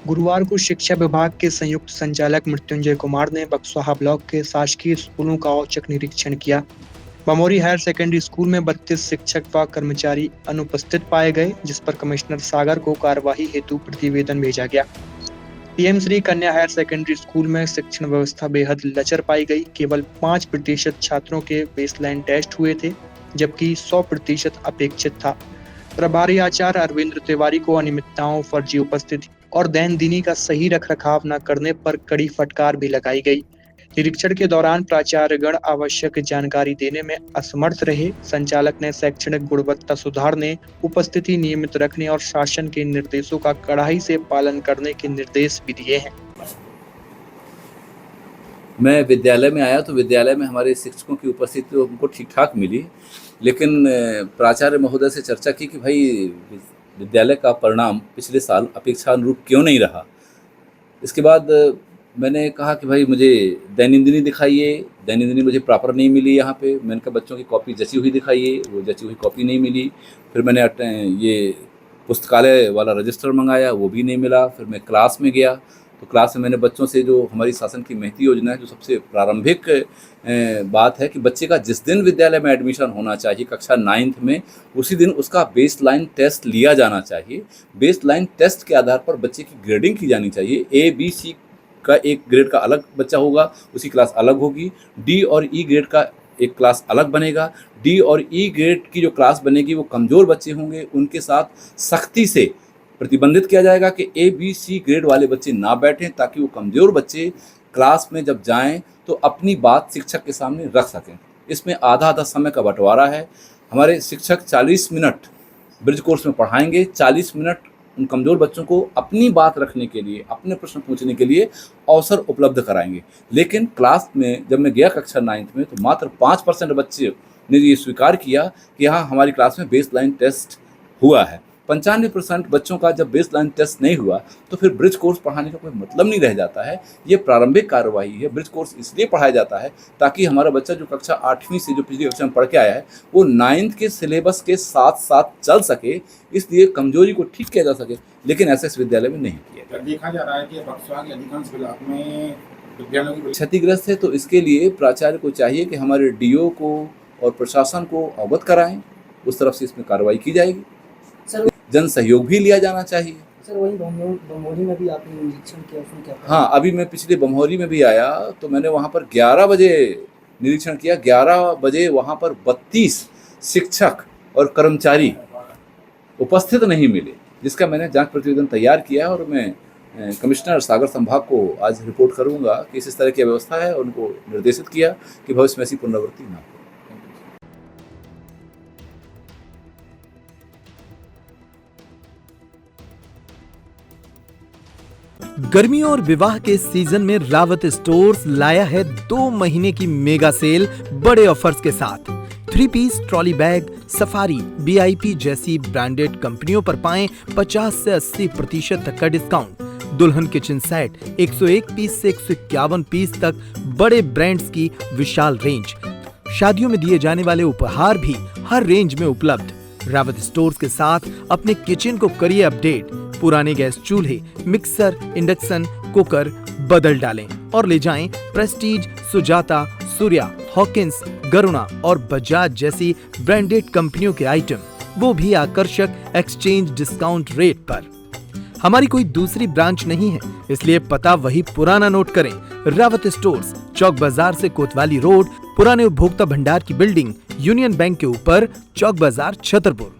गुरुवार को शिक्षा विभाग के संयुक्त संचालक मृत्युंजय कुमार ने बक्सवाहा ब्लॉक के शासकीय स्कूलों का औचक निरीक्षण किया। बमोरी हायर सेकेंडरी स्कूल में 32 शिक्षक व कर्मचारी अनुपस्थित पाए गए, जिस पर कमिश्नर सागर को कार्यवाही हेतु प्रतिवेदन भेजा गया। पीएम श्री कन्या हायर सेकेंडरी स्कूल में शिक्षण व्यवस्था बेहद लचर पाई गई। केवल 5% छात्रों के बेसलाइन टेस्ट हुए थे, जबकि 100% अपेक्षित था। प्रभारी आचार्य अरविंद तिवारी को अनियमितताओं, फर्जी उपस्थिति और दैन दिनी का सही रखरखाव न करने पर कड़ी फटकार भी लगाई गई। निरीक्षण के दौरान प्राचार्यगण आवश्यक जानकारी देने में असमर्थ रहे। संचालक ने शैक्षणिक गुणवत्ता सुधारने, उपस्थिति नियमित रखने और शासन के निर्देशों का कड़ाई से पालन करने के निर्देश भी दिए हैं। मैं विद्यालय में आया तो विद्यालय में हमारे शिक्षकों की उपस्थिति तो हमको ठीक ठाक मिली, लेकिन प्राचार्य महोदय से चर्चा की कि भाई विद्यालय का परिणाम पिछले साल अपेक्षानुरूप क्यों नहीं रहा। इसके बाद मैंने कहा कि भाई मुझे दैनिक दिखाइए, दैनिक मुझे प्रॉपर नहीं मिली यहाँ पे। मैंने कहा बच्चों की कॉपी जची हुई दिखाइए, वो जची हुई कॉपी नहीं मिली। फिर मैंने ये पुस्तकालय वाला रजिस्टर मंगाया, वो भी नहीं मिला। फिर मैं क्लास में गया तो क्लास में मैंने बच्चों से, जो हमारी शासन की महती योजना है, जो सबसे प्रारंभिक बात है कि बच्चे का जिस दिन विद्यालय में एडमिशन होना चाहिए कक्षा 9th में, उसी दिन उसका बेसलाइन टेस्ट लिया जाना चाहिए। बेसलाइन टेस्ट के आधार पर बच्चे की ग्रेडिंग की जानी चाहिए। ABC का एक ग्रेड का अलग बच्चा होगा, उसकी क्लास अलग होगी। D और E ग्रेड का एक क्लास अलग बनेगा। D और E ग्रेड की जो क्लास बनेगी वो कमज़ोर बच्चे होंगे, उनके साथ सख्ती से प्रतिबंधित किया जाएगा कि ABC ग्रेड वाले बच्चे ना बैठें, ताकि वो कमज़ोर बच्चे क्लास में जब जाएं तो अपनी बात शिक्षक के सामने रख सकें। इसमें आधा समय का बंटवारा है। हमारे शिक्षक 40 मिनट ब्रिज कोर्स में पढ़ाएंगे, 40 मिनट उन कमज़ोर बच्चों को अपनी बात रखने के लिए, अपने प्रश्न पूछने के लिए अवसर उपलब्ध कराएंगे। लेकिन क्लास में जब मैं गया कक्षा 9th में तो मात्र 5% बच्चे ने ये स्वीकार किया कि हाँ हमारी क्लास में बेसलाइन टेस्ट हुआ है। 95% बच्चों का जब बेसलाइन टेस्ट नहीं हुआ तो फिर ब्रिज कोर्स पढ़ाने का कोई मतलब नहीं रह जाता है। ये प्रारंभिक कार्रवाई है। ब्रिज कोर्स इसलिए पढ़ाया जाता है ताकि हमारा बच्चा जो कक्षा 8वीं से, जो पिछली कक्षा में पढ़ के आया है, वो 9th के सिलेबस के साथ साथ चल सके, इसलिए कमजोरी को ठीक किया जा सके। लेकिन ऐसा इस विद्यालय में नहीं किया गया। देखा जा रहा है कि बक्सवा के अधिकांश ब्लॉक में विद्यालयों की क्षतिग्रस्त है, तो इसके लिए प्राचार्य को चाहिए कि हमारे DO को और प्रशासन को अवगत कराएं, उस तरफ से इसमें कार्रवाई की जाएगी। सर, जन सहयोग भी लिया जाना चाहिए। सर वही बमोरी में भी आपने निरीक्षण किया, उसमें क्या? हाँ, अभी मैं पिछले बमोरी में भी आया तो मैंने वहाँ पर 11 बजे निरीक्षण किया। 11 बजे वहाँ पर 32 शिक्षक और कर्मचारी उपस्थित नहीं मिले, जिसका मैंने जांच प्रतिवेदन तैयार किया और मैं कमिश्नर सागर संभाग को आज रिपोर्ट करूँगा कि इस तरह की व्यवस्था है। उनको निर्देशित किया कि भविष्य में ऐसी पुनरावृत्ति ना हो। गर्मियों और विवाह के सीजन में रावत स्टोर्स लाया है 2 महीने की मेगा सेल बड़े ऑफर्स के साथ। 3 piece trolley bag, Safari, BIP जैसी ब्रांडेड कंपनियों पर पाएं 50 से 80% तक का डिस्काउंट। दुल्हन किचन सेट 101 पीस से 151 पीस तक बड़े ब्रांड्स की विशाल रेंज। शादियों में दिए जाने वाले उपहार भी हर रेंज में उपलब्ध। रावत स्टोर्स के साथ अपने किचन को करिए अपडेट। पुराने गैस चूल्हे, मिक्सर, इंडक्शन कुकर बदल डालें और ले जाएं प्रेस्टीज, सुजाता, सूर्या, हॉकिंस, गरुणा और बजाज जैसी ब्रांडेड कंपनियों के आइटम, वो भी आकर्षक एक्सचेंज डिस्काउंट रेट पर। हमारी कोई दूसरी ब्रांच नहीं है, इसलिए पता वही पुराना नोट करें। रावत स्टोर्स, चौक बाजार से कोतवाली रोड, पुराने उपभोक्ता भंडार की बिल्डिंग, यूनियन बैंक के ऊपर, चौक बाजार, छतरपुर।